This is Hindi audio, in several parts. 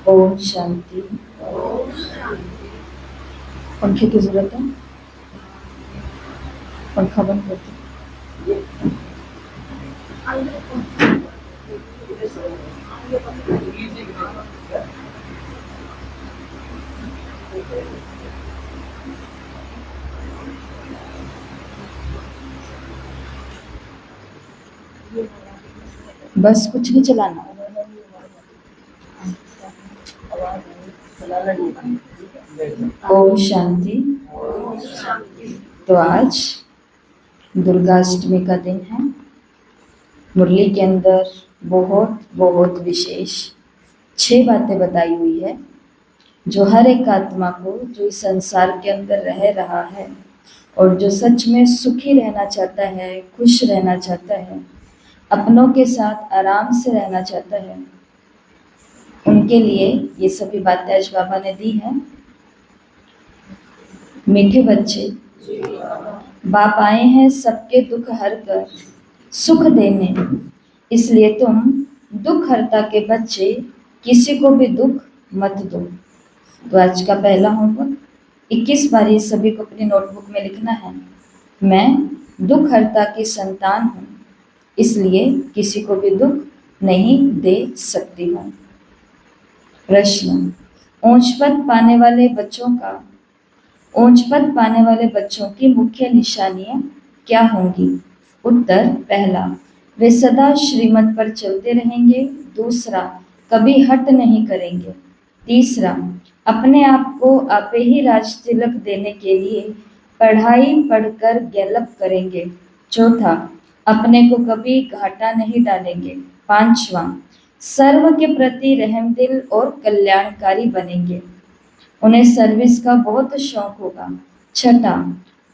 ओम शांति। पंखे की जरूरत है, पंखा बंद कर दो। बस कुछ नहीं चलाना। ओम शांति। तो आज दुर्गाष्टमी का दिन है। मुरली के अंदर बहुत बहुत विशेष 6 बातें बताई हुई है जो हर एक आत्मा को, जो इस संसार के अंदर रह रहा है और जो सच में सुखी रहना चाहता है, खुश रहना चाहता है, अपनों के साथ आराम से रहना चाहता है, उनके लिए ये सभी बातें आज बाबा ने दी हैं। मीठे बच्चे, बाप आए हैं सबके दुख हर कर सुख देने, इसलिए तुम दुख हरता के बच्चे किसी को भी दुख मत दो। तो आज का पहला होमवर्क 21 बार ये सभी को अपनी नोटबुक में लिखना है। मैं दुख हरता की संतान हूँ, इसलिए किसी को भी दुख नहीं दे सकती हूँ। प्रश्न, ऊंच पद पाने वाले बच्चों की मुख्य निशानियां क्या होंगी? उत्तर, पहला, वे सदा श्रीमत पर चलते रहेंगे। दूसरा, कभी हट नहीं करेंगे। तीसरा, अपने आप को आपे ही राज तिलक देने के लिए पढ़ाई पढ़कर गैलप करेंगे। चौथा, अपने को कभी घाटा नहीं डालेंगे। पांचवा, सर्व के प्रति रहमदिल और कल्याणकारी बनेंगे। उन्हें सर्विस का बहुत शौक होगा। छठा,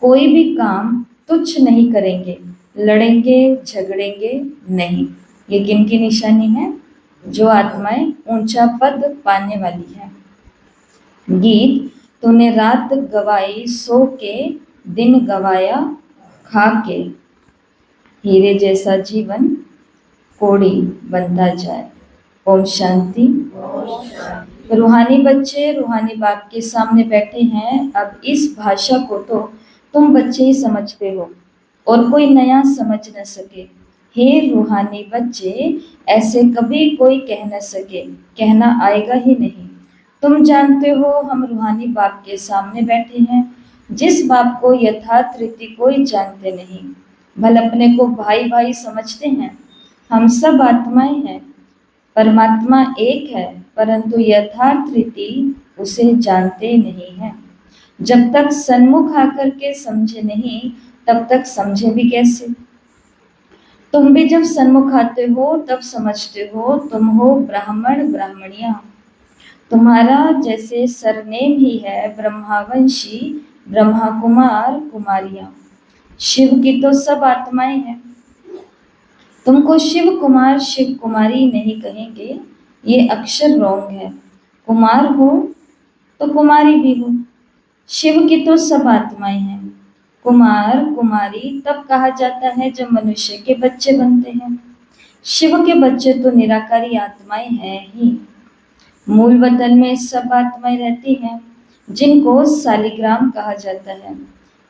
कोई भी काम तुच्छ नहीं करेंगे, लड़ेंगे झगड़ेंगे नहीं। ये किन की निशानी है? जो आत्माएं ऊंचा पद पाने वाली है। गीत, तूने रात गवाई सो के, दिन गवाया खा के, हीरे जैसा जीवन कोड़ी बनता जाए। ओम शांति। रूहानी बच्चे रूहानी बाप के सामने बैठे हैं। अब इस भाषा को तो तुम बच्चे ही समझते हो और कोई नया समझ न सके। हे रूहानी बच्चे, ऐसे कभी कोई कह न सके, कहना आएगा ही नहीं। तुम जानते हो हम रूहानी बाप के सामने बैठे हैं, जिस बाप को यथार्थ रीति कोई जानते नहीं। भले अपने को भाई भाई समझते हैं। हम सब आत्माएं हैं, परमात्मा एक है, परंतु यथार्थ रीति उसे जानते नहीं हैं। जब तक सन्मुख आकर के समझे नहीं, तब तक समझे भी कैसे? तुम भी जब सन्मुख आते हो तब समझते हो। तुम हो ब्राह्मण ब्राह्मणियां। तुम्हारा जैसे सरनेम ही है ब्रह्मावंशी, ब्रह्मा कुमार कुमारियां। शिव की तो सब आत्माएं हैं। तुमको शिव कुमार शिव कुमारी नहीं कहेंगे, ये अक्षर रॉन्ग है। कुमार हो तो कुमारी भी हो। शिव की तो सब आत्माएं हैं। कुमार कुमारी तब कहा जाता है जब मनुष्य के बच्चे बनते हैं। शिव के बच्चे तो निराकारी आत्माएं हैं ही। मूल वतन में सब आत्माएं रहती हैं, जिनको सालिग्राम कहा जाता है।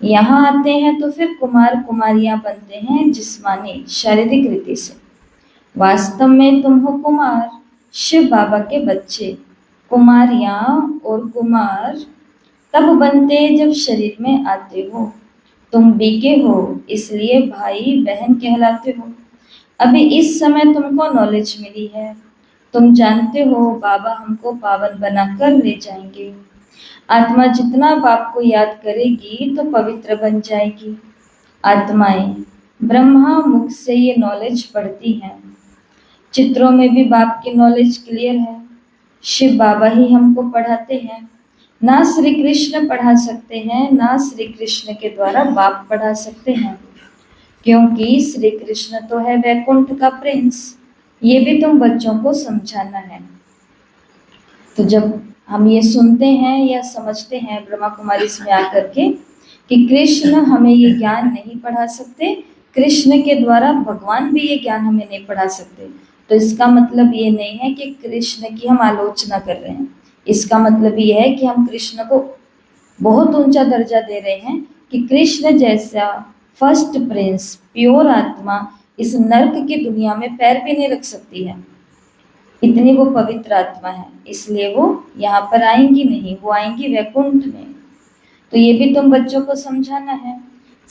यहाँ आते हैं तो फिर कुमार कुमारियां बनते हैं जिस्मानी शारीरिक रीति से। वास्तव में तुम हो कुमार, शिव बाबा के बच्चे। कुमारियां और कुमार तब बनते जब शरीर में आते हो। तुम बीके हो, इसलिए भाई बहन कहलाते हो। अभी इस समय तुमको नॉलेज मिली है। तुम जानते हो बाबा हमको पावन बनाकर ले जाएंगे। आत्मा जितना बाप को याद करेगी तो पवित्र बन जाएगी। आत्माएं ब्रह्मा मुख से ये नॉलेज पढ़ती हैं। चित्रों में भी बाप की नॉलेज क्लियर है। शिव बाबा ही हमको पढ़ाते हैं। ना श्री कृष्ण पढ़ा सकते हैं, ना श्री कृष्ण के द्वारा बाप पढ़ा सकते हैं, क्योंकि श्री कृष्ण तो है वैकुंठ का प्रिंस। ये भी तुम बच्चों को समझाना है। तो जब हम ये सुनते हैं या समझते हैं ब्रह्मा कुमारी इसमें आकर के कि कृष्ण हमें ये ज्ञान नहीं पढ़ा सकते, कृष्ण के द्वारा भगवान भी ये ज्ञान हमें नहीं पढ़ा सकते, तो इसका मतलब ये नहीं है कि कृष्ण की हम आलोचना कर रहे हैं। इसका मतलब ये है कि हम कृष्ण को बहुत ऊंचा दर्जा दे रहे हैं कि कृष्ण जैसा फर्स्ट प्रिंस, प्योर आत्मा इस नर्क की दुनिया में पैर भी नहीं रख सकती है। इतनी वो पवित्र आत्मा है, इसलिए वो यहाँ पर आएंगी नहीं, वो आएंगी वैकुंठ में। तो ये भी तुम बच्चों को समझाना है।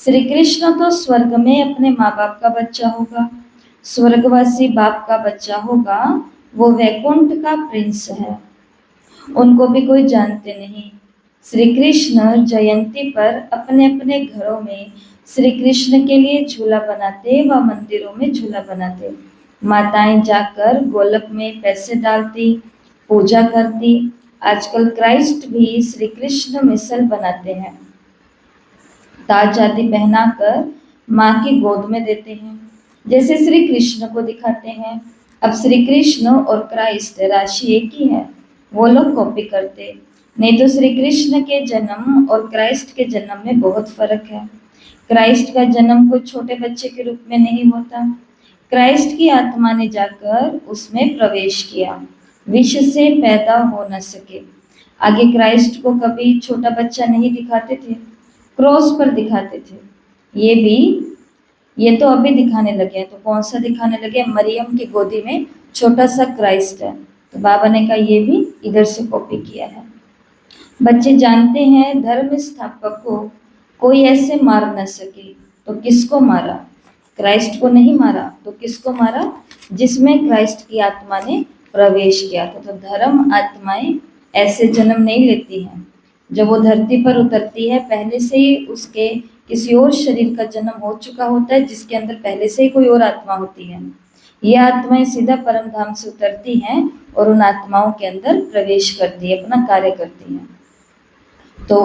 श्री कृष्ण तो स्वर्ग में अपने माँ बाप का बच्चा होगा, स्वर्गवासी बाप का बच्चा होगा, वो वैकुंठ का प्रिंस है। उनको भी कोई जानते नहीं। श्री कृष्ण जयंती पर अपने अपने घरों में श्री कृष्ण के लिए झूला बनाते व मंदिरों में झूला बनाते। माताएं जाकर गोलक में पैसे डालती, पूजा करती। आजकल क्राइस्ट भी श्री कृष्ण मिसल बनाते हैं, ताज आदि पहनाकर माँ की गोद में देते हैं, जैसे श्री कृष्ण को दिखाते हैं। अब श्री कृष्ण और क्राइस्ट राशि एक ही है, वो लोग कॉपी करते। नहीं तो श्री कृष्ण के जन्म और क्राइस्ट के जन्म में बहुत फर्क है। क्राइस्ट का जन्म कोई छोटे बच्चे के रूप में नहीं होता। क्राइस्ट की आत्मा ने जाकर उसमें प्रवेश किया, विष से पैदा हो न सके। आगे क्राइस्ट को कभी छोटा बच्चा नहीं दिखाते थे, क्रॉस पर दिखाते थे। ये तो अभी दिखाने लगे हैं। तो कौन सा दिखाने लगे? मरियम की गोदी में छोटा सा क्राइस्ट है, तो बाबा ने कहा ये भी इधर से कॉपी किया है। बच्चे जानते हैं धर्म स्थापक को कोई ऐसे मार न सके, तो किसको मारा? क्राइस्ट को नहीं मारा, तो किसको मारा? जिसमें क्राइस्ट की आत्मा ने प्रवेश किया था। तो धर्म आत्माएं ऐसे जन्म नहीं लेती हैं। जब वो धरती पर उतरती है, पहले से ही उसके किसी और शरीर का जन्म हो चुका होता है, जिसके अंदर पहले से ही कोई और आत्मा होती है। ये आत्माएं सीधा परम धाम से उतरती हैं और उन आत्माओं के अंदर प्रवेश करती है, अपना कार्य करती हैं। तो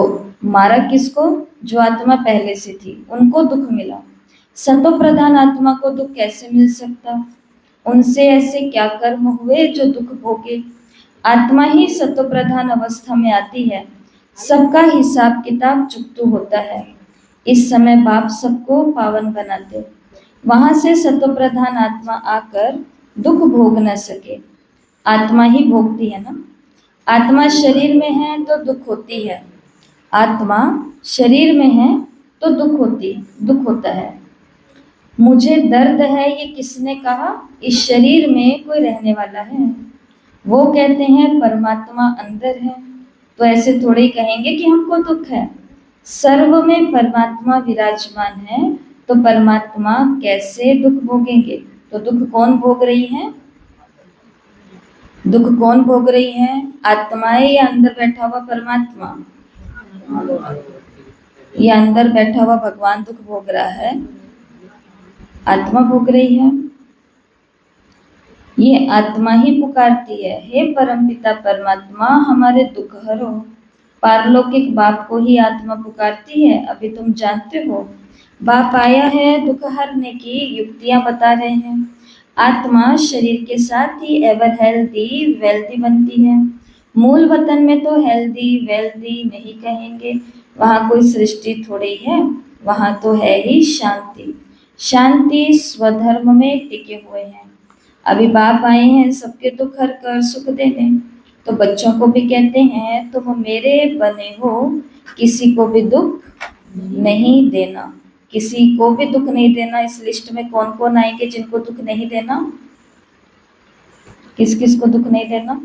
मारा किसको? जो आत्मा पहले से थी, उनको दुख मिला। सतो प्रधान आत्मा को दुख कैसे मिल सकता? उनसे ऐसे क्या कर्म हुए जो दुख भोगे? आत्मा ही सतो प्रधान अवस्था में आती है, सबका हिसाब किताब चुकतू होता है। इस समय बाप सबको पावन बनाते, वहां से सतो प्रधान आत्मा आकर दुख भोग न सके। आत्मा ही भोगती है ना। आत्मा शरीर में है तो दुख होती है, आत्मा शरीर में है तो दुख होता है। मुझे दर्द है ये किसने कहा? इस शरीर में कोई रहने वाला है। वो कहते हैं परमात्मा अंदर है, तो ऐसे थोड़े ही कहेंगे कि हमको दुख है। सर्व में परमात्मा विराजमान है, तो परमात्मा कैसे दुख भोगेंगे? तो दुख कौन भोग रही है? दुख कौन भोग रही है? आत्माएं या अंदर बैठा हुआ परमात्मा? ये अंदर बैठा हुआ भगवान दुख भोग रहा है, आत्मा भोग रही है। ये आत्मा ही पुकारती है, हे परमपिता परमात्मा हमारे दुख हरो। पारलौकिक बाप को ही आत्मा पुकारती है, अभी तुम जानते हो। बाप आया है दुख हरने की युक्तियां बता रहे हैं। आत्मा शरीर के साथ ही एवर हेल्दी वेल्दी बनती है। मूल वतन में तो हेल्दी वेल्दी नहीं कहेंगे, वहाँ कोई सृष्टि थोड़ी है, वहाँ तो है ही शांति। शांति स्वधर्म में टिके हुए हैं। अभी बाप आए हैं सबके दुख हर कर सुख देने, तो बच्चों को भी कहते हैं तुम मेरे बने हो, किसी को भी दुख नहीं देना, किसी को भी दुख नहीं देना। इस लिस्ट में कौन कौन आएंगे जिनको दुख नहीं देना? किस किस को दुख नहीं देना?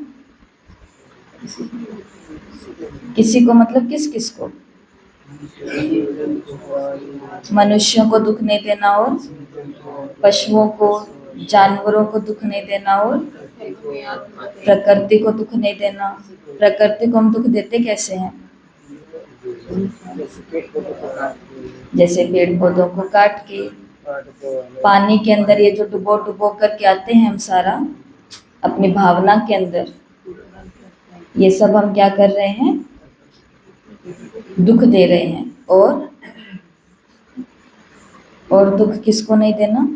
किसी को मतलब किस किस को? मनुष्यों को दुख नहीं देना, और पशुओं को, जानवरों को दुख नहीं देना, और प्रकृति को दुख नहीं देना। प्रकृति को हम दुख देते कैसे हैं? जैसे पेड़ पौधों को काट के, पानी के अंदर ये जो डुबो डुबो करके आते हैं हम सारा अपनी भावना के अंदर, ये सब हम क्या कर रहे हैं? दुख दे रहे हैं। और दुख किसको नहीं देना?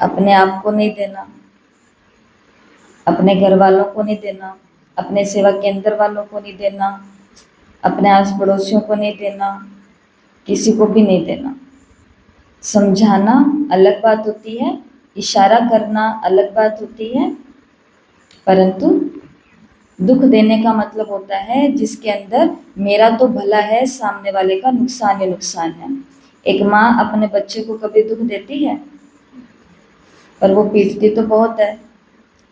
अपने आप को नहीं देना, अपने घर वालों को नहीं देना, अपने सेवा केंद्र वालों को नहीं देना, अपने आस पड़ोसियों को नहीं देना, किसी को भी नहीं देना। समझाना अलग बात होती है, इशारा करना अलग बात होती है, परंतु दुख देने का मतलब होता है जिसके अंदर मेरा तो भला है, सामने वाले का नुकसान ही नुकसान है। एक माँ अपने बच्चे को कभी दुख देती है? पर वो पीटती तो बहुत है,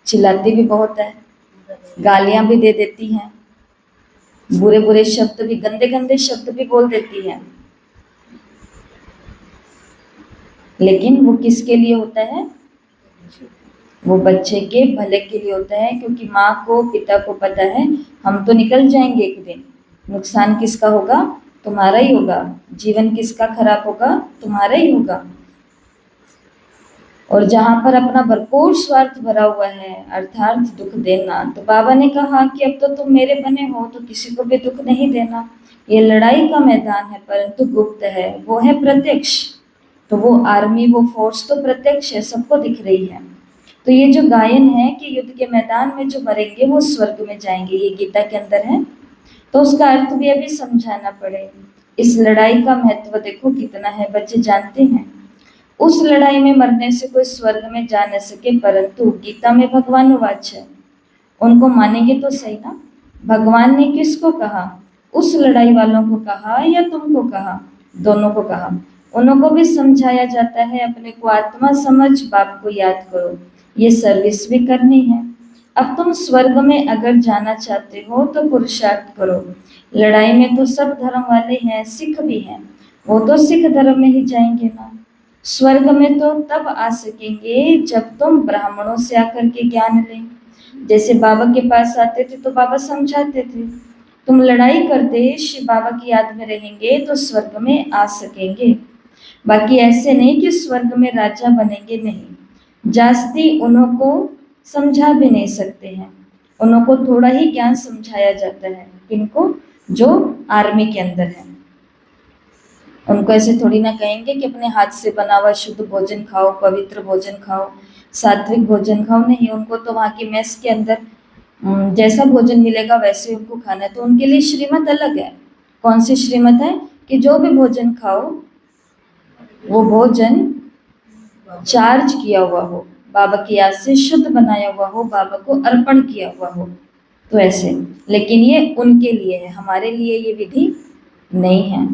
चिल्लाती भी बहुत है, गालियां भी दे देती हैं, बुरे बुरे शब्द भी, गंदे गंदे शब्द भी बोल देती है। लेकिन वो किसके लिए होता है? वो बच्चे के भले के लिए होता है, क्योंकि माँ को, पिता को पता है हम तो निकल जाएंगे एक दिन, नुकसान किसका होगा? तुम्हारा ही होगा। जीवन किसका खराब होगा? तुम्हारा ही होगा। और जहां पर अपना भरपूर स्वार्थ भरा हुआ है, अर्थात दुख देना, तो बाबा ने कहा कि अब तो तुम मेरे बने हो तो किसी को भी दुख नहीं देना। ये लड़ाई का मैदान है, परंतु गुप्त है, वो है प्रत्यक्ष। तो वो आर्मी, वो फोर्स तो प्रत्यक्ष है, सबको दिख रही है। तो ये जो गायन है कि युद्ध के मैदान में जो मरेंगे वो स्वर्ग में जाएंगे, ये गीता के अंदर है। तो उसका अर्थ भी अभी समझाना पड़े। इस लड़ाई का महत्व देखो कितना है, बच्चे जानते हैं। उस लड़ाई में मरने से कोई स्वर्ग में जा न सके, परंतु गीता में भगवान वाच है, उनको मानेंगे तो सही ना। भगवान ने किसको कहा? उस लड़ाई वालों को कहा या तुमको कहा? दोनों को कहा। उनको भी समझाया जाता है, अपने को आत्मा समझ, बाप को याद करो, ये सर्विस भी करनी है। अब तुम स्वर्ग में अगर जाना चाहते हो तो पुरुषार्थ करो। लड़ाई में तो सब धर्म वाले हैं, सिख भी हैं, वो तो सिख धर्म में ही जाएंगे ना। स्वर्ग में तो तब आ सकेंगे जब तुम ब्राह्मणों से आकर के ज्ञान लें। जैसे बाबा के पास आते थे तो बाबा समझाते थे, तुम लड़ाई करते शिव बाबा की याद में रहेंगे तो स्वर्ग में आ सकेंगे। बाकी ऐसे नहीं कि स्वर्ग में राजा बनेंगे, नहीं। जास्ती उनको समझा भी नहीं सकते हैं, उनको थोड़ा ही ज्ञान समझाया जाता है। इनको जो आर्मी के अंदर है, उनको ऐसे थोड़ी ना कहेंगे कि अपने हाथ से बना हुआ शुद्ध भोजन खाओ, पवित्र भोजन खाओ, सात्विक भोजन खाओ, नहीं। उनको तो वहाँ की मेस के अंदर जैसा भोजन मिलेगा वैसे उनको खाना है। तो उनके लिए श्रीमत अलग है। कौन सी श्रीमत है? कि जो भी भोजन खाओ वो भोजन चार्ज किया हुआ हो, बाबा की याद से शुद्ध बनाया हुआ हो, बाबा को अर्पण किया हुआ हो, तो ऐसे। लेकिन ये उनके लिए है, हमारे लिए ये विधि नहीं है।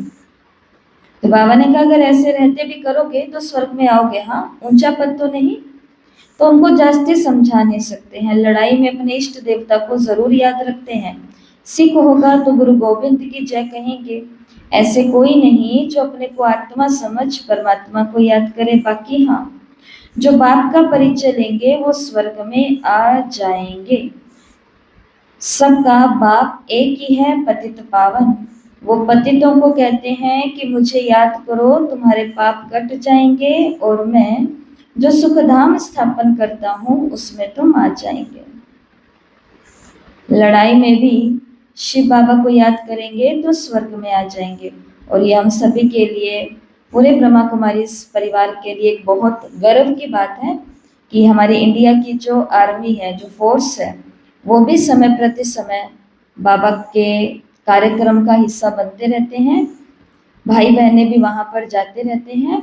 तो बाबा ने कहा अगर ऐसे रहते भी करोगे तो स्वर्ग में आओगे, हाँ, ऊंचा पद तो नहीं। तो उनको जास्ती समझा नहीं सकते हैं। लड़ाई में अपने इष्ट देवता को जरूर याद रखते हैं। सिख होगा तो गुरु गोविंद की जय कहेंगे। ऐसे कोई नहीं जो अपने को आत्मा समझ परमात्मा को याद करे। बाकी हाँ, जो बाप का परिचय लेंगे वो स्वर्ग में आ जाएंगे। सबका बाप एक ही है, पतित पावन। वो पतितों को कहते हैं कि मुझे याद करो, तुम्हारे पाप कट जाएंगे और मैं जो सुखधाम स्थापन करता हूँ उसमें तुम आ जाएंगे। लड़ाई में भी शिव बाबा को याद करेंगे तो स्वर्ग में आ जाएंगे। और ये हम सभी के लिए, पूरे ब्रह्मा कुमारी परिवार के लिए एक बहुत गर्व की बात है कि हमारी इंडिया की जो आर्मी है, जो फोर्स है, वो भी समय प्रति समय बाबा के कार्यक्रम का हिस्सा बनते रहते हैं। भाई बहनें भी वहाँ पर जाते रहते हैं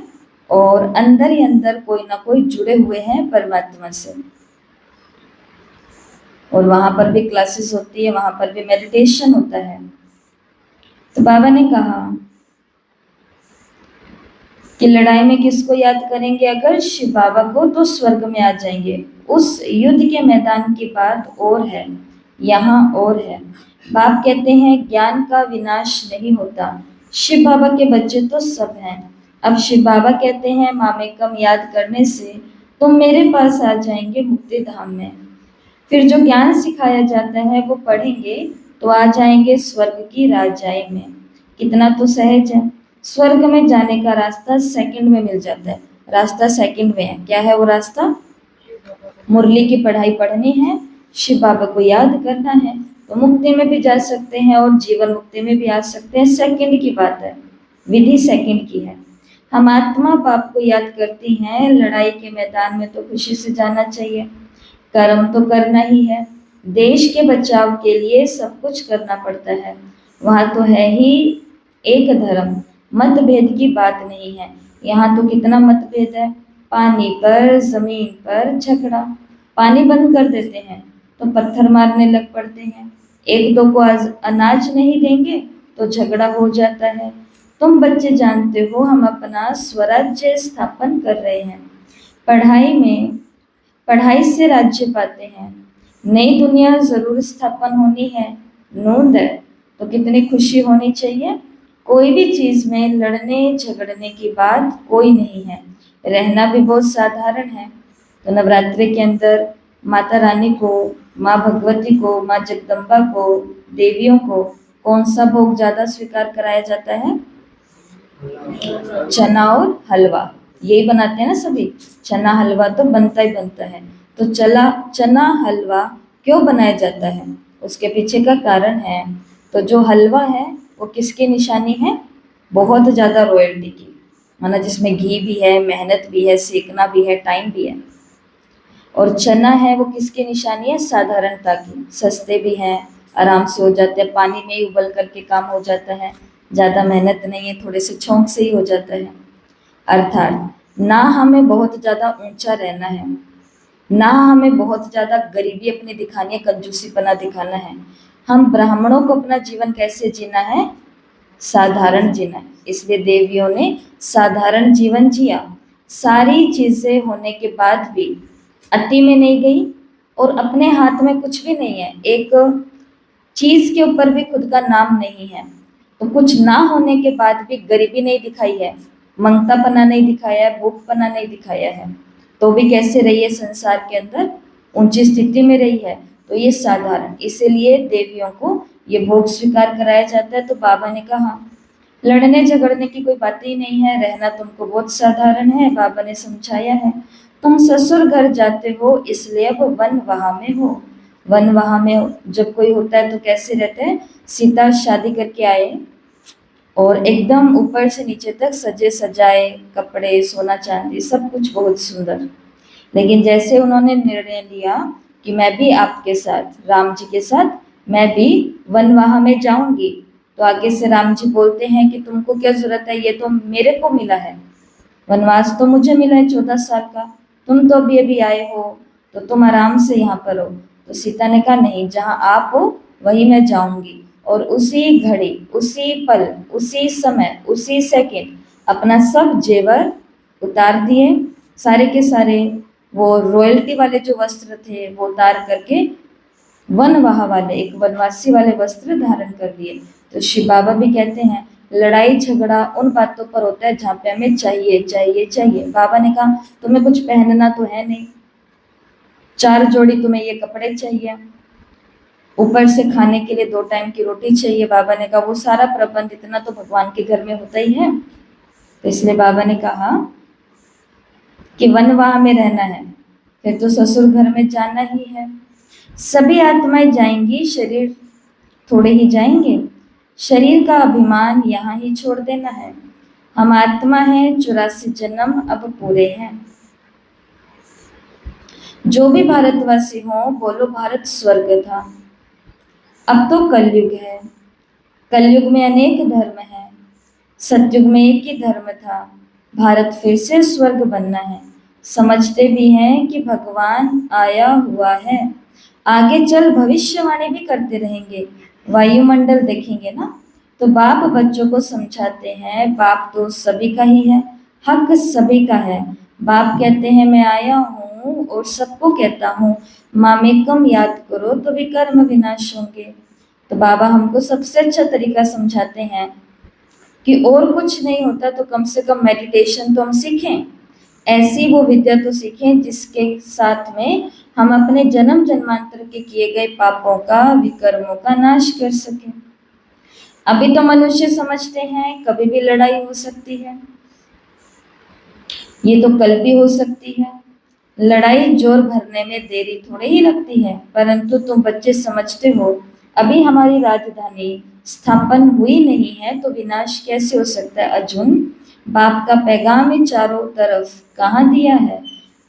और अंदर ही अंदर कोई ना कोई जुड़े हुए हैं परमात्मा से। और वहाँ पर भी क्लासेस होती है, वहाँ पर भी मेडिटेशन होता है। तो बाबा ने कहा कि लड़ाई में किसको याद करेंगे? अगर शिव बाबा को, तो स्वर्ग में आ जाएंगे। उस युद्ध के मैदान की बात और है, यहाँ और है। बाप कहते हैं ज्ञान का विनाश नहीं होता। शिव बाबा के बच्चे तो सब हैं। अब शिव बाबा कहते हैं मामेकम याद करने से तुम मेरे पास आ जाएंगे मुक्ति धाम में। फिर जो ज्ञान सिखाया जाता है वो पढ़ेंगे तो आ जाएंगे स्वर्ग की राजाई में। कितना तो सहज है। स्वर्ग में जाने का रास्ता सेकंड में मिल जाता है। रास्ता सेकंड में है। क्या है वो रास्ता? मुरली की पढ़ाई पढ़नी है, शिव बाबा को याद करना है, तो मुक्ति में भी जा सकते हैं और जीवन मुक्ति में भी आ सकते हैं। सेकंड की बात है, विधि सेकंड की है। हम आत्मा बाप को याद करती हैं। लड़ाई के मैदान में तो खुशी से जाना चाहिए, कर्म तो करना ही है। देश के बचाव के लिए सब कुछ करना पड़ता है। वहाँ तो है ही एक धर्म, मतभेद की बात नहीं है। यहाँ तो कितना मतभेद है, पानी पर, जमीन पर झगड़ा। पानी बंद कर देते हैं तो पत्थर मारने लग पड़ते हैं, एक दो को अनाज नहीं देंगे तो झगड़ा हो जाता है। तुम बच्चे जानते हो हम अपना स्वराज्य स्थापन कर रहे हैं, पढ़ाई से राज्य पाते हैं, नई दुनिया जरूर स्थापन होनी है। नूंद है तो कितनी खुशी होनी चाहिए। कोई भी चीज में लड़ने झगड़ने की बात कोई नहीं है, रहना भी बहुत साधारण है। तो नवरात्रि के अंदर माता रानी को, माँ भगवती को, माँ जगदम्बा को, देवियों को कौन सा भोग ज्यादा स्वीकार कराया जाता है? चना और हलवा, यही बनाते हैं ना सभी। चना हलवा तो बनता ही बनता है। तो चना हलवा क्यों बनाया जाता है, उसके पीछे का कारण है। तो जो हलवा है वो किसकी निशानी है? बहुत ज़्यादा रॉयल्टी की, माना जिसमें घी भी है, मेहनत भी है, सेकना भी है, टाइम भी है। और चना है वो किसकी निशानी है? साधारणता की, सस्ते भी हैं, आराम से हो जाते हैं, पानी में ही उबल करके काम हो जाता है, ज़्यादा मेहनत नहीं है, थोड़े से छौंक से ही हो जाता है। अर्थात ना हमें बहुत ज़्यादा ऊंचा रहना है, ना हमें बहुत ज़्यादा गरीबी अपनी दिखानी है, कंजूसीपना दिखाना है। हम ब्राह्मणों को अपना जीवन कैसे जीना है? साधारण जीना है। इसलिए देवियों ने साधारण जीवन जिया, सारी चीज़ें होने के बाद भी अति में नहीं गई, और अपने हाथ में कुछ भी नहीं है, एक चीज़ के ऊपर भी खुद का नाम नहीं है, तो कुछ ना होने के बाद भी गरीबी नहीं दिखाई है, मंगतापना नहीं दिखाया है, भूखपना नहीं दिखाया है, तो भी कैसे रही है संसार के अंदर? ऊंची स्थिति में रही है। तो ये साधारण, इसीलिए देवियों को ये भोग स्वीकार कराया जाता है। तो बाबा ने कहा लड़ने झगड़ने की कोई बात ही नहीं है, रहना तुमको बहुत साधारण है। बाबा ने समझाया है, तुम ससुर घर जाते हो इसलिए अब वन वहां में हो। वन वहां में जब कोई होता है तो कैसे रहते हैं? सीता शादी करके आए और एकदम ऊपर से नीचे तक सजे सजाए कपड़े, सोना चांदी, सब कुछ बहुत सुंदर। लेकिन जैसे उन्होंने निर्णय लिया कि मैं भी आपके साथ, राम जी के साथ मैं भी वनवाह में जाऊंगी, तो आगे से राम जी बोलते हैं कि तुमको क्या जरूरत है, ये तो मेरे को मिला है, वनवास तो मुझे मिला है 14 साल का, तुम तो अभी अभी आए हो, तो तुम आराम से यहाँ पर हो। तो सीता ने कहा नहीं, जहाँ आप हो वहीं मैं जाऊंगी। और उसी घड़ी, उसी पल, उसी समय, उसी सेकंड अपना सब जेवर उतार दिए, सारे के सारे वो रॉयल्टी वाले जो वस्त्र थे वो उतार करके वनवाह वाले, एक वनवासी वाले वस्त्र धारण कर लिए। तो शिव बाबा भी कहते हैं लड़ाई झगड़ा उन बातों पर होता है जहाँ पे हमें चाहिए चाहिए चाहिए। बाबा ने कहा तुम्हें कुछ पहनना तो है नहीं, 4 जोड़ी तुम्हें ये कपड़े चाहिए, ऊपर से खाने के लिए 2 टाइम की रोटी चाहिए। बाबा ने कहा वो सारा प्रबंध इतना तो भगवान के घर में होता ही है। तो इसलिए बाबा ने कहा कि वनवाह में रहना है, फिर तो ससुर घर में जाना ही है। सभी आत्माएं जाएंगी, शरीर थोड़े ही जाएंगे, शरीर का अभिमान यहाँ ही छोड़ देना है। हम आत्मा हैं, 84 जन्म अब पूरे हैं। जो भी भारतवासी हो बोलो भारत स्वर्ग था, अब तो कलयुग है। कलयुग में अनेक धर्म हैं, सतयुग में एक ही धर्म था, भारत फिर से स्वर्ग बनना है। समझते भी हैं कि भगवान आया हुआ है, आगे चल भविष्यवाणी भी करते रहेंगे, वायुमंडल देखेंगे ना। तो बाप बच्चों को समझाते हैं बाप तो सभी का ही है, हक सभी का है। बाप कहते हैं मैं आया हूँ और सबको कहता हूँ मामेकम याद करो तो विकर्म विनाश होंगे। तो बाबा हमको सबसे अच्छा तरीका समझाते हैं कि और कुछ नहीं होता तो कम से कम मेडिटेशन तो हम सीखें, ऐसी वो विद्या तो सीखें जिसके साथ में हम अपने जन्म जन्मांतर के किए गए पापों का, विकर्मों का नाश कर सकें। अभी तो मनुष्य समझते हैं कभी भी लड़ाई हो सकती है, ये तो कल भी हो सकती है। लड़ाई जोर भरने में देरी थोड़ी ही लगती है, परंतु तुम बच्चे समझते हो अभी हमारी राजधानी स्थापन हुई नहीं है तो विनाश कैसे हो सकता है। अर्जुन, बाप का पैगाम ही चारों तरफ कहाँ दिया है।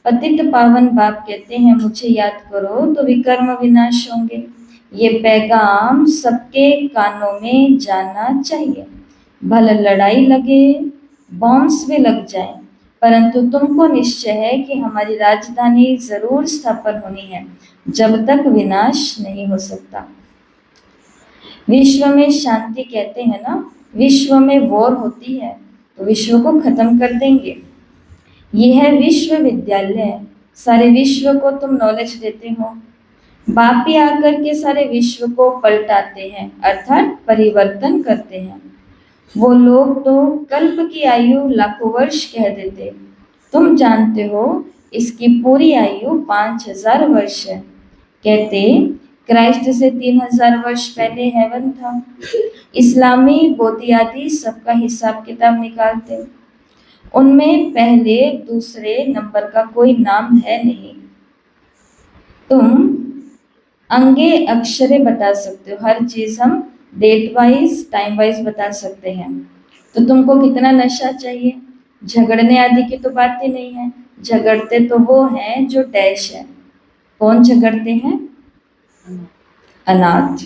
पतित पावन बाप कहते हैं मुझे याद करो तो विकर्म विनाश होंगे। ये पैगाम सबके कानों में जाना चाहिए। भले लड़ाई लगे, बॉम्ब्स भी लग जाएं, परंतु तुमको निश्चय है कि हमारी राजधानी जरूर स्थापन होनी है, जब तक विनाश नहीं हो सकता। विश्व में शांति कहते हैं ना, विश्व में वॉर होती है तो विश्व को खत्म कर देंगे। ये है विश्वविद्यालय, सारे विश्व को तुम नॉलेज देते हो। बाप ही आकर के सारे विश्व को पलटाते हैं, अर्थात परिवर्तन करते हैं। वो लोग तो कल्प की आयु लाखों वर्ष कह देते, तुम जानते हो इसकी पूरी आयु 5000 वर्ष है। कहते क्राइस्ट से 3000 वर्ष पहले हेवन था। इस्लामी बोधियादि सबका हिसाब किताब निकालते, उनमें पहले दूसरे नंबर का कोई नाम है नहीं। तुम अंगे अक्षरे बता सकते हो, हर चीज हम डेट वाइज टाइम वाइज बता सकते हैं। तो तुमको कितना नशा चाहिए? झगड़ने आदि की तो बात ही नहीं है। झगड़ते तो वो हैं जो डैश है। कौन झगड़ते हैं? अनाथ।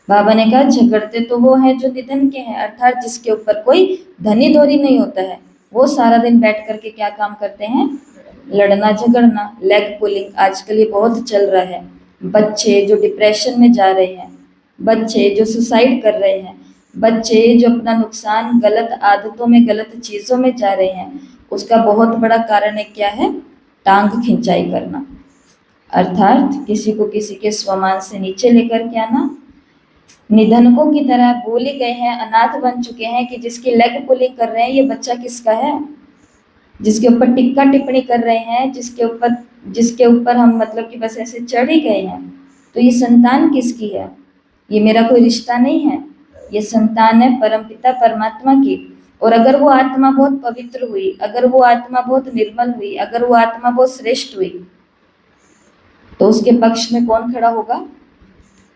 बाबा ने कहा झगड़ते तो वो हैं जो निधन के हैं, अर्थात जिसके ऊपर कोई धनी धोरी नहीं होता है। वो सारा दिन बैठ करके क्या काम करते हैं? लड़ना झगड़ना। लेग पुलिंग आजकल ये बहुत चल रहा है। बच्चे जो डिप्रेशन में जा रहे हैं, बच्चे जो सुसाइड कर रहे हैं, बच्चे जो अपना नुकसान गलत आदतों में गलत चीज़ों में जा रहे हैं, उसका बहुत बड़ा कारण है क्या है? टांग खिंचाई करना, अर्थात किसी को किसी के स्वमान से नीचे लेकर के आना। निधनकों की तरह भूल ही गए हैं, अनाथ बन चुके हैं कि जिसकी लेग पुलिंग कर रहे हैं ये बच्चा किसका है, जिसके ऊपर टिक्का टिप्पणी कर रहे हैं, जिसके ऊपर हम मतलब कि बस ऐसे चढ़ ही गए हैं, तो ये संतान किसकी है? ये मेरा कोई रिश्ता नहीं है, ये संतान है परमपिता परमात्मा की। और अगर वो आत्मा बहुत पवित्र हुई, अगर वो आत्मा बहुत निर्मल हुई, अगर वो आत्मा बहुत श्रेष्ठ हुई, तो उसके पक्ष में कौन खड़ा होगा?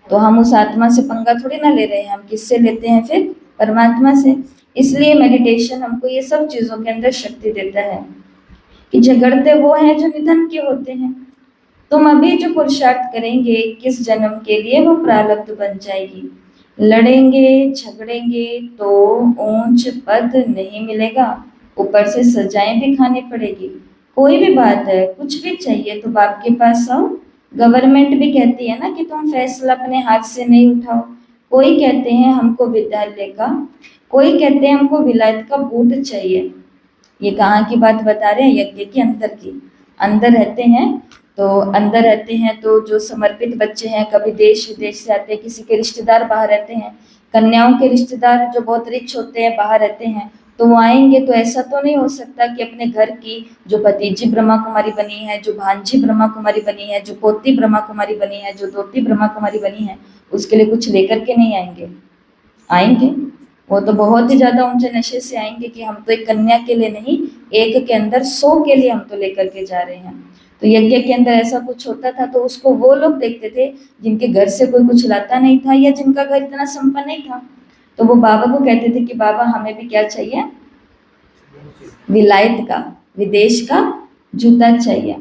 तो हम उस आत्मा से पंगा थोड़ी ना ले रहे हैं, हम किससे लेते हैं फिर? परमात्मा से। इसलिए मेडिटेशन हमको ये सब चीजों के अंदर शक्ति देता है कि झगड़ते वो हैं जो निधन के होते हैं। तुम अभी जो पुरुषार्थ करेंगे किस जन्म के लिए, वो प्रारब्ध बन जाएगी। लड़ेंगे झगड़ेंगे तो ऊंच पद नहीं मिलेगा, ऊपर से सजाएं भी खानी पड़ेगी। कोई भी बात है, कुछ भी चाहिए तो बाप के पास आओ। गवर्नमेंट भी कहती है ना कि तुम फैसला अपने हाथ से नहीं उठाओ। कोई कहते हैं हमको विद्यालय का, कोई कहते हैं हमको विलायत का बूट चाहिए। ये कहाँ की बात बता रहे हैं? यज्ञ के अंदर की। अंदर रहते हैं तो जो समर्पित बच्चे हैं, कभी देश विदेश से आते हैं, किसी के रिश्तेदार बाहर रहते हैं, कन्याओं के रिश्तेदार जो बहुत रिच होते हैं बाहर रहते हैं, तो वो आएंगे तो ऐसा तो नहीं हो सकता कि अपने घर की जो भतीजी ब्रह्मा कुमारी बनी है, जो भांजी ब्रह्मा कुमारी बनी है, जो पोती ब्रह्मा कुमारी बनी है, जो दोती ब्रह्मा कुमारी बनी है, उसके लिए कुछ लेकर के नहीं आएंगे। आएंगे वो तो बहुत ही ज्यादा ऊंचे नशे से आएंगे कि हम तो एक कन्या के लिए नहीं, एक के अंदर 100 के लिए हम तो लेकर के जा रहे हैं। तो यज्ञ के अंदर ऐसा कुछ होता था तो उसको वो लोग देखते थे जिनके घर से कोई कुछ लाता नहीं था या जिनका घर इतना संपन्न नहीं था। तो वो बाबा को कहते थे कि बाबा हमें भी क्या चाहिए? विलायत का, विदेश का जूता चाहिए।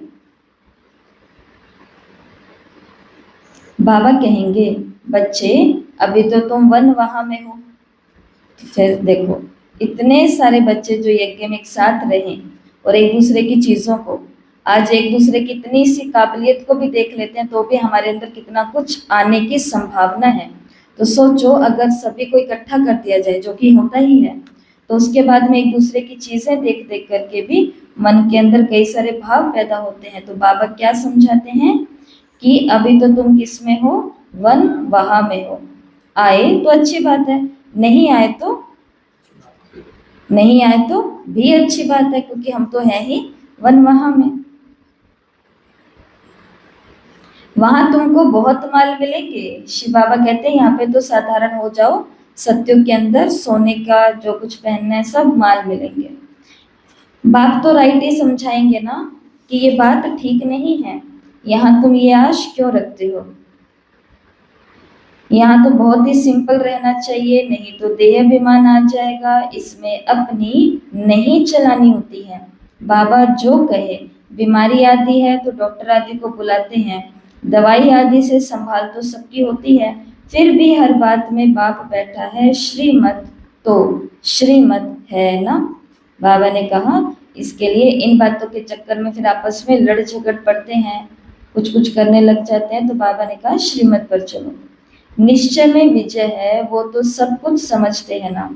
बाबा कहेंगे बच्चे अभी तो तुम वन वहां में हो। फिर देखो इतने सारे बच्चे जो यज्ञ में एक साथ रहे और एक दूसरे की चीजों को, आज एक दूसरे की इतनी सी काबिलियत को भी देख लेते हैं तो भी हमारे अंदर कितना कुछ आने की संभावना है। तो सोचो अगर सभी को इकट्ठा कर दिया जाए, जो कि होता ही है, तो उसके बाद में एक दूसरे की चीजें देख देख करके भी मन के अंदर कई सारे भाव पैदा होते हैं। तो बाबा क्या समझाते हैं कि अभी तो तुम किस में हो? वन वहां में हो। आए तो अच्छी बात है, नहीं आए तो भी अच्छी बात है, क्योंकि हम तो हैं ही वन वहां में। वहां तुमको बहुत माल मिलेंगे। शिव बाबा कहते हैं यहाँ पे तो साधारण हो जाओ, सत्यों के अंदर सोने का जो कुछ पहनना है सब माल मिलेंगे। बात तो राइट ही समझाएंगे ना कि ये बात ठीक नहीं है, यहाँ तुम ये आश क्यों रखते हो? यहाँ तो बहुत ही सिंपल रहना चाहिए, नहीं तो देह अभिमान आ जाएगा, इसमें अपनी नहीं चलानी होती है। बाबा जो कहे, बीमारी आदि है तो डॉक्टर आदि को बुलाते हैं, दवाई आदि से संभाल तो सबकी होती है, फिर भी हर बात में बाप बैठा है। श्रीमत तो श्रीमत है ना, बाबा ने कहा इसके लिए इन बातों के चक्कर में फिर आपस में लड़ झगड़ पड़ते हैं, कुछ कुछ करने लग जाते हैं। तो बाबा ने कहा श्रीमत पर चलो, निश्चय में विजय है, वो तो सब कुछ समझते हैं ना।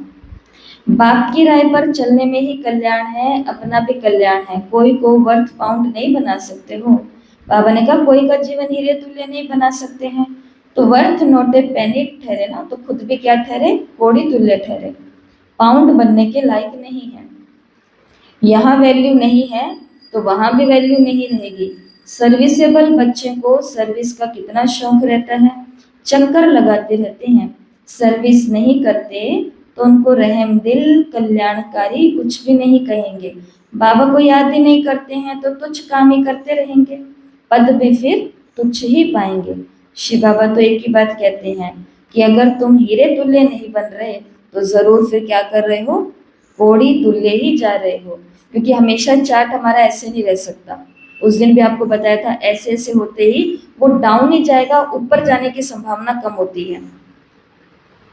बाप की राय पर चलने में ही कल्याण है, अपना भी कल्याण है, कोई को वर्थ पाउंड नहीं बना सकते हो। बाबा ने कहा कोई का जीवन हीरे तुल्य नहीं बना सकते हैं, तो वर्थ नोटे पैनी ठहरे ना, तो खुद भी क्या ठहरे, कौड़ी तुल्य ठहरे, पाउंड बनने के लायक नहीं है। यहाँ वैल्यू नहीं है तो वहां भी वैल्यू नहीं रहेगी। सर्विसेबल बच्चे को सर्विस का कितना शौक रहता है, चक्कर लगाते रहते हैं, सर्विस नहीं करते तो उनको रहमदिल कल्याणकारी कुछ भी नहीं कहेंगे। बाबा को याद ही नहीं करते हैं तो तुच्छ काम ही करते रहेंगे, पद भी फिर तुच्छ ही पाएंगे। शिव बाबा तो एक ही बात कहते हैं कि अगर तुम हीरे तुल्य नहीं बन रहे तो जरूर फिर क्या कर रहे हो, कौड़ी तुल्य ही जा रहे हो, क्योंकि हमेशा चार्ट हमारा ऐसे नहीं रह सकता। उस दिन भी आपको बताया था ऐसे ऐसे होते ही वो डाउन ही जाएगा, ऊपर जाने की संभावना कम होती है।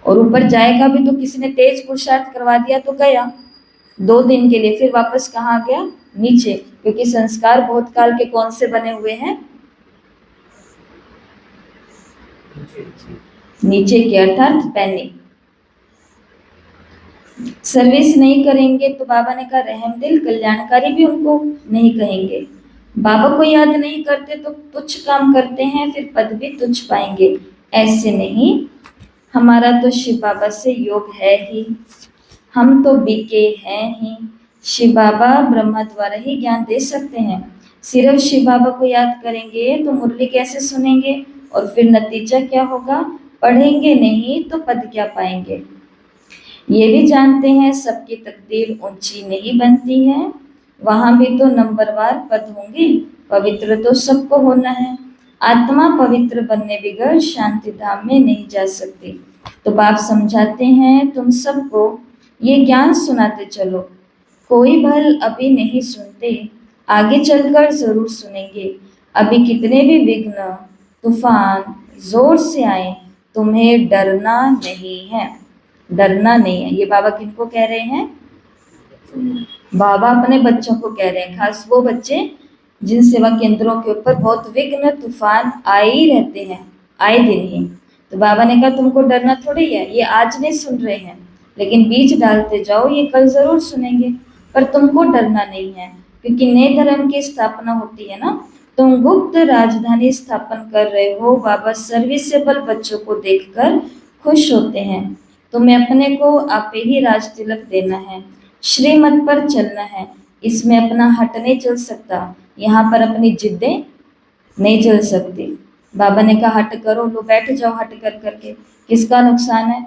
और ऊपर जाएगा भी तो किसी ने तेज पुरुषार्थ करवा दिया तो गया 2 दिन के लिए, फिर वापस कहाँ आ गया, नीचे, क्योंकि संस्कार बहुत काल के कौन से बने हुए हैं, नीचे के अर्थात पैनिक। सर्विस नहीं करेंगे तो बाबा ने कहा रहमदिल कल्याणकारी भी उनको नहीं कहेंगे। बाबा को याद नहीं करते तो तुच्छ काम करते हैं, फिर पद भी तुच्छ पाएंगे। ऐसे नहीं, हमारा तो शिव बाबा से योग है ही, हम तो बीके हैं ही। शिव बाबा ब्रह्मा द्वारा ही ज्ञान दे सकते हैं, सिर्फ शिव बाबा को याद करेंगे तो मुरली कैसे सुनेंगे, और फिर नतीजा क्या होगा, पढ़ेंगे नहीं तो पद क्या पाएंगे। ये भी जानते हैं सबकी तकदीर ऊंची नहीं बनती है, वहां भी तो नंबरवार पद होंगे, पवित्र तो सबको होना है। आत्मा पवित्र बनने बिगड़ शांति धाम में नहीं जा सकती। तो बाप समझाते हैं तुम सबको ये ज्ञान सुनाते चलो, कोई भल अभी नहीं सुनते, आगे चलकर जरूर सुनेंगे। अभी कितने भी विघ्न तूफान जोर से आए, तुम्हें डरना नहीं है, डरना नहीं है। ये बाबा किनको कह रहे हैं, बाबा अपने बच्चों को कह रहे हैं, खास वो बच्चे जिन सेवा केंद्रों के ऊपर बहुत विघ्न तूफान आए ही रहते हैं, आए दिन ही। तो बाबा ने कहा तुमको डरना थोड़ी है, ये आज नहीं सुन रहे हैं लेकिन बीज डालते जाओ, ये कल जरूर सुनेंगे, पर तुमको डरना नहीं है, क्योंकि नए धर्म की स्थापना होती है ना, तुम गुप्त राजधानी स्थापन कर रहे हो। बाबा सर्विसेबल बच्चों को देखकर खुश होते हैं, तुम्हें अपने को आपे ही राज तिलक देना है, श्रीमत पर चलना है, इसमें अपना हट नहीं चल सकता, यहाँ पर अपनी जिद्दें नहीं चल सकती। बाबा ने कहा हट करो, लो बैठ जाओ हट कर करके, किसका नुकसान है,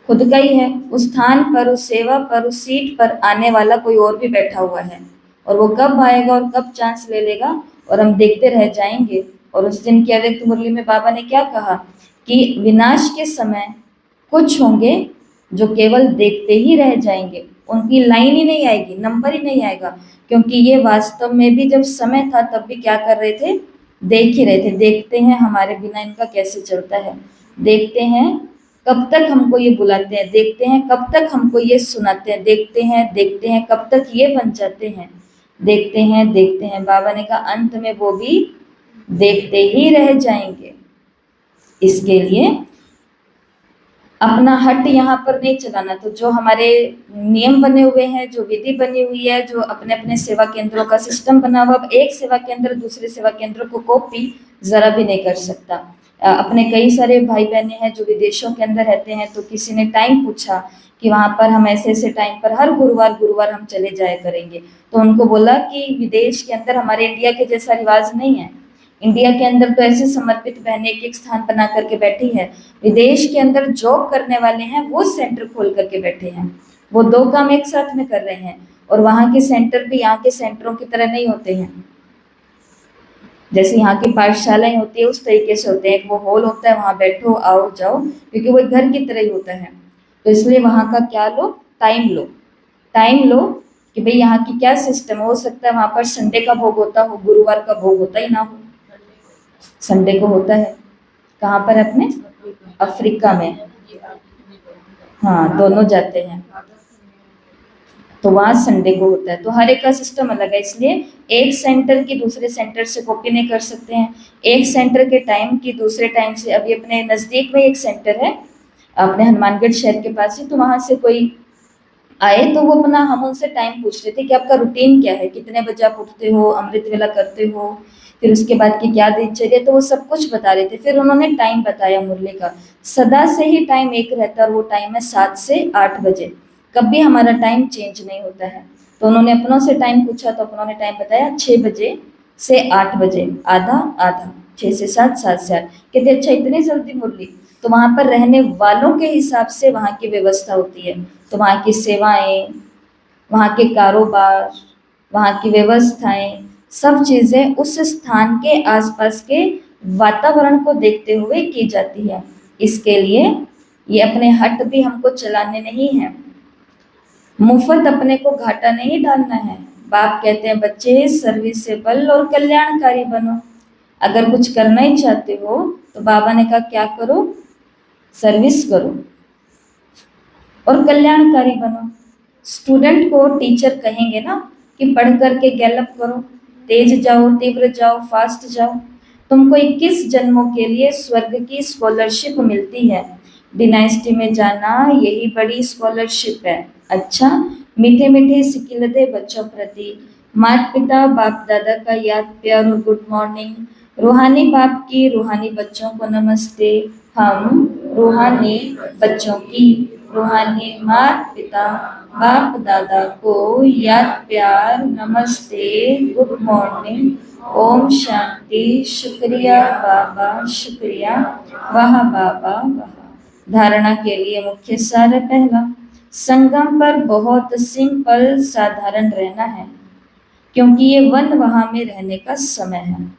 खुद का ही है। उस स्थान पर, उस सेवा पर, उस सीट पर आने वाला कोई और भी बैठा हुआ है, और वो कब आएगा और कब चांस ले लेगा और हम देखते रह जाएंगे। और उस दिन की अव्यक्त मुरली में बाबा ने क्या कहा कि विनाश के समय कुछ होंगे जो केवल देखते ही रह जाएंगे, उनकी लाइन ही नहीं आएगी, नंबर ही नहीं आएगा, क्योंकि ये वास्तव में भी जब समय था तब भी क्या कर रहे थे, देख ही रहे थे। देखते हैं हमारे बिना इनका कैसे चलता है, देखते हैं कब तक हमको ये बुलाते हैं, देखते हैं कब तक हमको ये सुनाते हैं, देखते हैं कब तक ये बन जाते हैं, देखते हैं। बाबा ने कहा अंत में वो भी देखते ही रह जाएंगे। इसके लिए अपना हट यहाँ पर नहीं चलाना। तो जो हमारे नियम बने हुए हैं, जो विधि बनी हुई है, जो अपने अपने सेवा केंद्रों का सिस्टम बना हुआ, एक सेवा केंद्र दूसरे सेवा केंद्र को कॉपी जरा भी नहीं कर सकता। अपने कई सारे भाई बहनें हैं जो विदेशों के अंदर रहते हैं, तो किसी ने टाइम पूछा कि वहाँ पर हम ऐसे ऐसे टाइम पर हर गुरुवार हम चले जाया करेंगे, तो उनको बोला कि विदेश के अंदर हमारे इंडिया के जैसा रिवाज नहीं है। इंडिया के अंदर तो ऐसे समर्पित बहनें एक एक स्थान बना करके बैठी है, विदेश के अंदर जॉब करने वाले हैं वो सेंटर खोल करके बैठे हैं, वो 2 काम एक साथ में कर रहे हैं। और वहाँ के सेंटर भी यहाँ के सेंटरों की तरह नहीं होते हैं, जैसे यहाँ की पाठशालाएं होती है उस तरीके से होते हैं। एक वो हॉल होता है, वहाँ बैठो आओ जाओ, क्योंकि वो एक घर की तरह ही होता है। तो इसलिए वहाँ का क्या लो, टाइम लो कि भाई यहाँ की क्या सिस्टम हो सकता है वहाँ पर संडे का भोग होता हो, गुरुवार का भोग होता ही ना हो, संडे को होता है। कहाँ पर, अपने अफ्रीका में, हाँ दोनों जाते हैं। तो वहाँ संडे को होता है। तो हर एक का सिस्टम अलग है, इसलिए एक सेंटर की दूसरे सेंटर से कॉपी नहीं कर सकते हैं। एक सेंटर के टाइम की दूसरे टाइम से, अभी अपने नज़दीक में एक सेंटर है अपने हनुमानगढ़ शहर के पास ही, तो वहाँ से कोई आए तो वो अपना, हम उनसे टाइम पूछ रहे थे कि आपका रूटीन क्या है, कितने बजे आप उठते हो, अमृत वेला करते हो, फिर उसके बाद की क्या दिनचर्या, तो वो सब कुछ बता रहे थे। फिर उन्होंने टाइम बताया मुरली का, सदा से ही टाइम एक रहता है और वो टाइम है 7 से 8 बजे, कभी हमारा टाइम चेंज नहीं होता है। तो उन्होंने अपनों से टाइम पूछा तो अपनों ने टाइम बताया 6 बजे से 8 बजे, आधा आधा, 6 से 7, 7 से 8। कहते अच्छा इतनी जल्दी मुरली? तो वहाँ पर रहने वालों के हिसाब से वहाँ की व्यवस्था होती है। तो वहाँ की सेवाएं, वहाँ के कारोबार, वहाँ की व्यवस्थाएं, सब चीज़ें उस स्थान के आसपास के वातावरण को देखते हुए की जाती है। इसके लिए ये अपने हट भी हमको चलाने नहीं है, मुफ्त अपने को घाटा नहीं डालना है। बाप कहते हैं बच्चे सर्विसेबल और कल्याणकारी बनो। अगर कुछ करना ही चाहते हो तो बाबा ने कहा क्या करो? सर्विस करो और कल्याणकारी बनो। स्टूडेंट को टीचर कहेंगे ना कि पढ़ करके गैलप करो, तेज जाओ, तीव्र जाओ, फास्ट जाओ, तुमको 21 जन्मों के लिए स्वर्ग की स्कॉलरशिप मिलती है, डिनाइस्टी में जाना यही बड़ी स्कॉलरशिप है। अच्छा, मीठे मीठे सिकिलते बच्चों प्रति माता पिता बाप दादा का याद प्यार और गुड मॉर्निंग। रूहानी बाप की रूहानी बच्चों को नमस्ते। हम रूहानी बच्चों की रूहानी माता पिता बाप दादा को याद प्यार नमस्ते, गुड मॉर्निंग, ओम शांति, शुक्रिया बाबा शुक्रिया, वाह बाबा वाह। धारणा के लिए मुख्य सार है पहला, संगम पर बहुत सिंपल साधारण रहना है, क्योंकि ये वन वहां में रहने का समय है।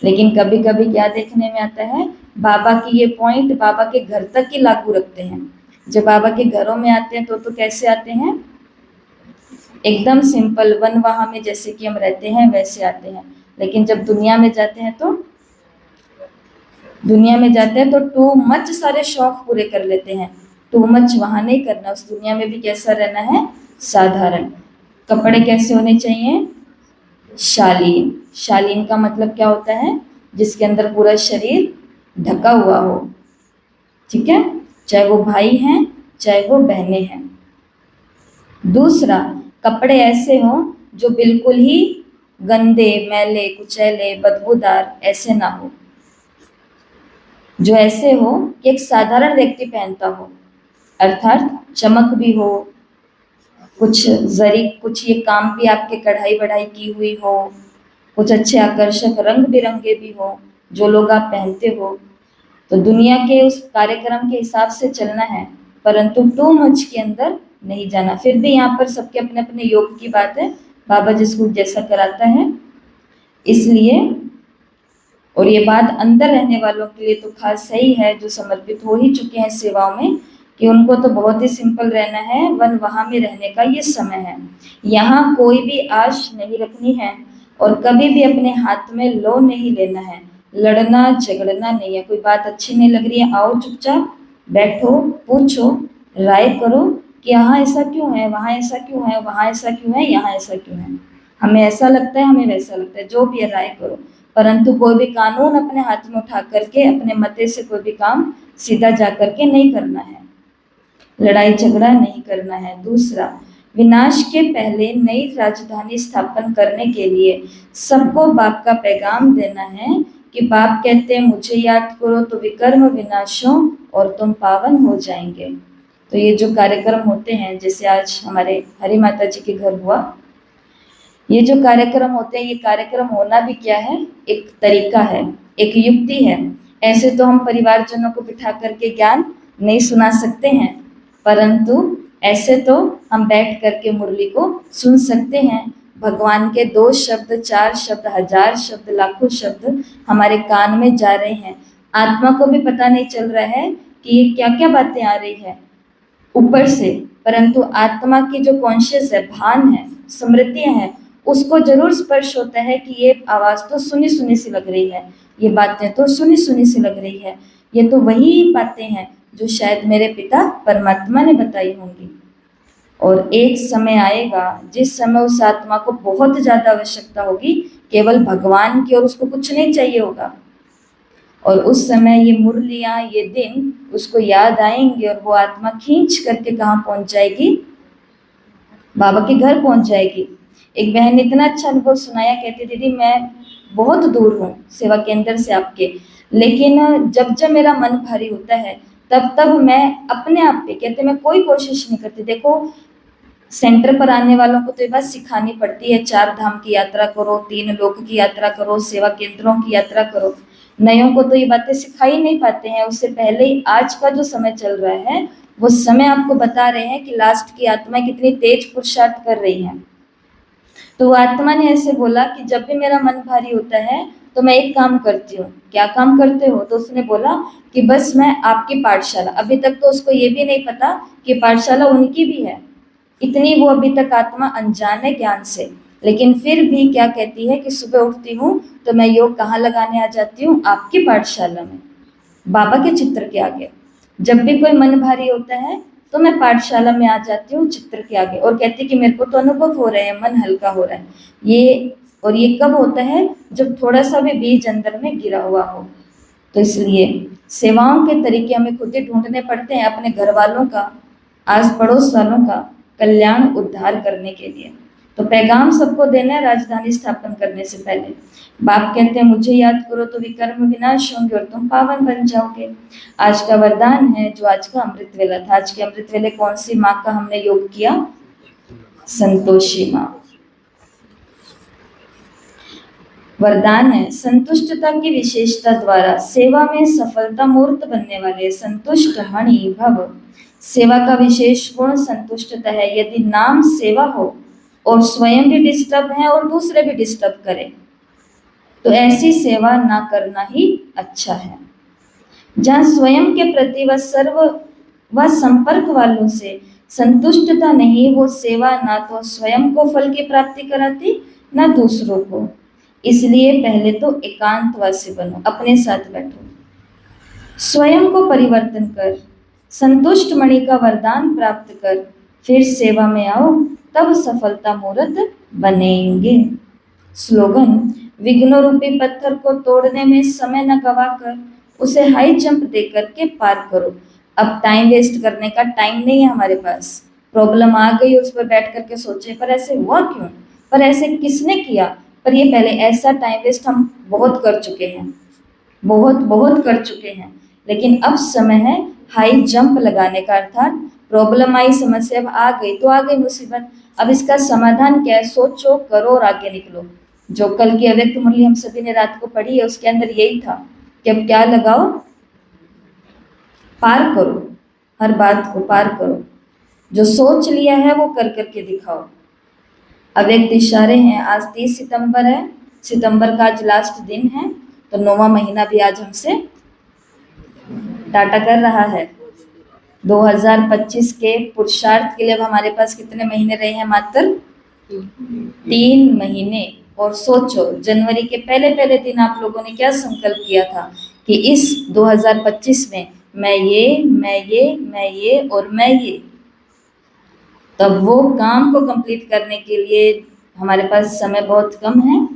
लेकिन कभी कभी क्या देखने में आता है, बाबा की ये पॉइंट बाबा के घर तक ही लागू रखते हैं। जब बाबा के घरों में आते हैं तो कैसे आते हैं? एकदम सिंपल वन वहां में जैसे कि हम रहते हैं वैसे आते हैं। लेकिन जब दुनिया में जाते हैं तो टू मच सारे शौक पूरे कर लेते हैं। टू मच वहां नहीं करना, उस दुनिया में भी कैसा रहना है? साधारण। कपड़े कैसे होने चाहिए? शालीन। शालीन का मतलब क्या होता है? जिसके अंदर पूरा शरीर ढका हुआ हो, ठीक है, चाहे वो भाई हैं चाहे वो बहनें हैं। दूसरा, कपड़े ऐसे हों जो बिल्कुल ही गंदे, मैले, कुचैले, बदबूदार ऐसे ना हो, जो ऐसे हो कि एक साधारण व्यक्ति पहनता हो, अर्थात चमक भी हो, कुछ जरी, कुछ ये काम भी आपके कढ़ाई बढ़ाई की हुई हो, कुछ अच्छे आकर्षक रंग बिरंगे भी हो, जो लोग आप पहनते हो। तो दुनिया के उस कार्यक्रम के हिसाब से चलना है, परंतु टू मच के अंदर नहीं जाना। फिर भी यहाँ पर सबके अपने अपने योग की बात है, बाबा जिसको जैसा कराता है, इसलिए। और ये बात अंदर रहने वालों के लिए तो खास सही है, जो समर्पित हो ही चुके हैं सेवाओं में, कि उनको तो बहुत ही सिंपल रहना है। वन वहां में रहने का ये समय है, यहाँ कोई भी आश नहीं रखनी है और कभी भी अपने हाथ में लो नहीं लेना है, लड़ना झगड़ना नहीं है। कोई बात अच्छी नहीं लग रही है, आओ चुपचाप बैठो, पूछो, राय करो कि यहाँ ऐसा क्यों है, वहाँ ऐसा क्यों है, वहाँ ऐसा क्यों है, यहाँ ऐसा क्यों है, हमें ऐसा लगता है, हमें वैसा लगता है, जो भी है राय करो। परंतु कोई भी कानून अपने हाथ में उठा करके अपने मते से कोई भी काम सीधा जा करके नहीं करना है, लड़ाई झगड़ा नहीं करना है। दूसरा, विनाश के पहले नई राजधानी स्थापन करने के लिए सबको बाप का पैगाम देना है कि बाप कहते हैं मुझे याद करो तो विकर्म विनाशों और तुम पावन हो जाएंगे। तो ये जो कार्यक्रम होते हैं, जैसे आज हमारे हरि माता जी के घर हुआ, ये जो कार्यक्रम होते हैं, ये कार्यक्रम होना भी क्या है? एक तरीका है, एक युक्ति है। ऐसे तो हम परिवारजनों को बिठा करके ज्ञान नहीं सुना सकते हैं, परंतु ऐसे तो हम बैठ करके मुरली को सुन सकते हैं। भगवान के 2 शब्द, 4 शब्द, 1000 शब्द, लाखों शब्द हमारे कान में जा रहे हैं। आत्मा को भी पता नहीं चल रहा है कि ये क्या क्या बातें आ रही है ऊपर से, परंतु आत्मा की जो कॉन्शियस है, भान है, स्मृतियां हैं, उसको जरूर स्पर्श होता है कि ये आवाज तो सुनी सुनी सी लग रही है, ये बातें तो सुनी सुनी सी लग रही है, ये तो वही बातें हैं जो शायद मेरे पिता परमात्मा ने बताई होंगी। और एक समय आएगा जिस समय उस आत्मा को बहुत ज्यादा आवश्यकता होगी केवल भगवान की, और उसको कुछ नहीं चाहिए होगा। और उस समय ये मुरलियां, ये दिन उसको याद आएंगे और वो आत्मा खींच करके कहाँ पहुंच जाएगी? बाबा के घर पहुंच जाएगी। एक बहन ने इतना अच्छा अनुभव सुनाया, कहती दीदी मैं बहुत दूर हूँ सेवा केंद्र से आपके, लेकिन जब जब मेरा मन भारी होता है तब तब मैं अपने आप पे, कहते मैं कोई कोशिश नहीं करती। देखो सेंटर पर आने वालों को तो ये बात सिखानी पड़ती है, 4 धाम की यात्रा करो, 3 लोक की यात्रा करो, सेवा केंद्रों की यात्रा करो। नयों को तो ये बातें सिखाई नहीं पाते हैं। उससे पहले ही आज का जो समय चल रहा है वो समय आपको बता रहे हैं कि लास्ट की आत्मा कितनी तेज पुरुषार्थ कर रही है। तो वो आत्मा ने ऐसे बोला कि जब भी मेरा मन भारी होता है तो मैं एक काम करती हूँ। क्या काम करते हो? तो उसने बोला कि बस मैं आपकी पाठशाला, अभी तक तो उसको ये भी नहीं पता कि पाठशाला उनकी भी है, इतनी वो अभी तक आत्मा अनजान है ज्ञान से। लेकिन फिर भी क्या कहती है कि सुबह उठती हूँ तो मैं योग कहाँ लगाने आ जाती हूँ? आपकी पाठशाला में, बाबा के चित्र के आगे। जब भी कोई मन भारी होता है तो मैं पाठशाला में आ जाती हूँ चित्र के आगे, और कहती कि मेरे को तो अनुभव हो रहे हैं, मन हल्का हो रहा है। ये और ये कब होता है? जब थोड़ा सा भी बीज अंदर में गिरा हुआ हो। तो इसलिए सेवाओं के तरीके हमें खुद ही ढूंढने पड़ते हैं, अपने घर वालों का, आस पड़ोस वालों का कल्याण उद्धार करने के लिए। तो पैगाम सबको देना है राजधानी स्थापन करने से पहले। बाप कहते हैं मुझे याद करो तो विकर्म विनाश होंगे और तुम पावन बन जाओगे। आज का वरदान है जो आज का अमृत वेला था। आज के अमृत वेले कौन सी माँ का हमने योग किया? संतोषी माँ। वरदान है संतुष्टता की विशेषता द्वारा सेवा में सफलता मूर्त बनने वाले संतुष्ट मणि भव। सेवा का विशेष गुण संतुष्टता है। यदि नाम सेवा हो और स्वयं भी डिस्टर्ब है और दूसरे भी डिस्टर्ब करें तो ऐसी सेवा ना करना ही अच्छा है। जहाँ स्वयं के प्रति व संपर्क वालों से संतुष्टता नहीं, वो सेवा ना तो स्वयं को फल की प्राप्ति कराती ना दूसरों को। इसलिए पहले तो एकांतवासी बनो, अपने साथ बैठो, स्वयं को परिवर्तन कर, संतुष्ट मणि का वरदान प्राप्त कर, फिर सेवा में आओ, तब सफलता मूर्त बनेंगे। स्लोगन, विघ्नों रूपी पत्थर को तोड़ने में समय न गवाकर उसे हाई जंप दे करके पार करो। अब टाइम वेस्ट करने का टाइम नहीं है हमारे पास। प्रॉब्लम आ गई, उस पर बैठ करके सोचे पर ऐसे हुआ क्यों, पर ऐसे किसने किया, पर ये पहले, ऐसा टाइम वेस्ट हम बहुत कर चुके हैं, बहुत बहुत कर चुके हैं। लेकिन अब समय है हाई जंप लगाने का। अर्थात प्रॉब्लम आई, समस्या अब आ गई तो आ गई मुसीबत, अब इसका समाधान क्या है? सोचो, करो और आगे निकलो। जो कल की अव्यक्त मुरली हम सभी ने रात को पढ़ी है उसके अंदर यही था कि अब क्या लगाओ? पार करो, हर बात को पार करो। जो सोच लिया है वो कर करके दिखाओ। अव्यक्त इशारे हैं। आज 30 सितंबर है, सितंबर का आज लास्ट दिन है, तो 9वां महीना भी आज हमसे टाटा कर रहा है। 2025 के पुरुषार्थ के लिए अब हमारे पास कितने महीने रहे हैं? मात्र 3 महीने। और सोचो जनवरी के पहले पहले दिन आप लोगों ने क्या संकल्प किया था कि इस 2025 में मैं ये और मैं ये। तब वो काम को कंप्लीट करने के लिए हमारे पास समय बहुत कम है।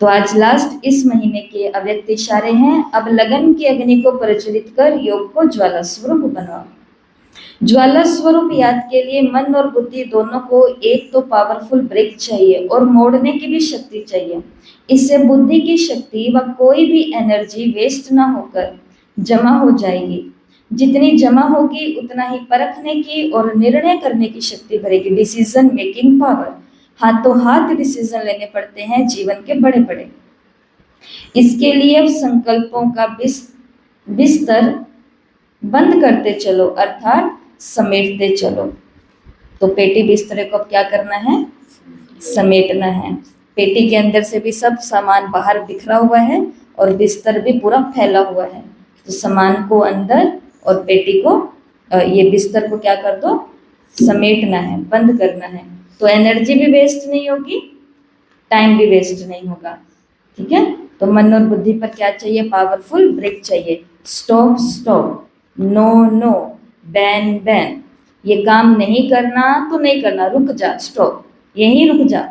तो आज लास्ट इस महीने के अव्यक्त इशारे हैं। अब लगन की अग्नि को प्रज्वलित कर योग को ज्वाला स्वरूप बनाओ। ज्वाला स्वरूप याद के लिए मन और बुद्धि दोनों को एक तो पावरफुल ब्रेक चाहिए और मोड़ने की भी शक्ति चाहिए। इससे बुद्धि की शक्ति व कोई भी एनर्जी वेस्ट ना होकर जमा हो जाएगी। जितनी जमा होगी उतना ही परखने की और निर्णय करने की शक्ति बढ़ेगी। डिसीजन मेकिंग पावर, हाथों हाथ डिसीजन लेने पड़ते हैं जीवन के बड़े बड़े। इसके लिए संकल्पों का बिस्तर बंद करते चलो, अर्थात समेटते चलो। तो पेटी बिस्तरे को अब क्या करना है? समेटना है। पेटी के अंदर से भी सब सामान बाहर बिखरा हुआ है और बिस्तर भी पूरा फैला हुआ है। तो सामान को अंदर और पेटी को, ये बिस्तर को क्या कर दो? समेटना है, बंद करना है। तो एनर्जी भी वेस्ट नहीं होगी, टाइम भी वेस्ट नहीं होगा। ठीक है? तो मन और बुद्धि पर क्या चाहिए? पावरफुल ब्रेक चाहिए। Stop stop, no no, ban ban. ये काम नहीं करना तो नहीं करना, रुक जा, स्टॉप, यहीं रुक जा।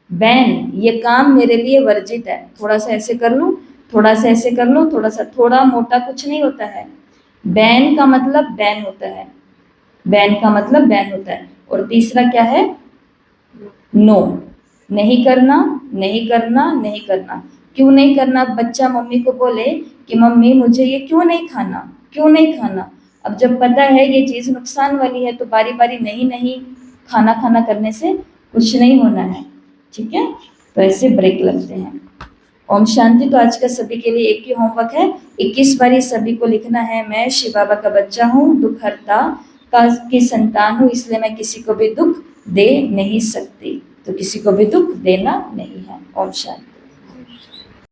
बैन, ये काम मेरे लिए वर्जित है, थोड़ा सा ऐसे कर लूँ, थोड़ा सा ऐसे कर लूँ, थोड़ा सा, थोड़ा मोटा कुछ नहीं होता है। बैन का मतलब बैन होता है, बैन का मतलब बैन होता है। और तीसरा क्या है? नो, नहीं करना, नहीं करना, नहीं करना। क्यों नहीं करना? बच्चा मम्मी को बोले कि मम्मी मुझे ये क्यों नहीं खाना, क्यों नहीं खाना। अब जब पता है ये चीज़ नुकसान वाली है तो बारी बारी नहीं नहीं खाना खाना करने से कुछ नहीं होना है, ठीक है। तो ऐसे ब्रेक लगते हैं। ओम शांति। तो आज का सभी के लिए एक ही होमवर्क है, 21 बारी सभी को लिखना है, मैं शिव बाबा का बच्चा हूँ, दुख हरता का की संतान हूँ, इसलिए मैं किसी को भी दुख दे नहीं सकती। तो किसी को भी दुख देना नहीं है। ओम शांति।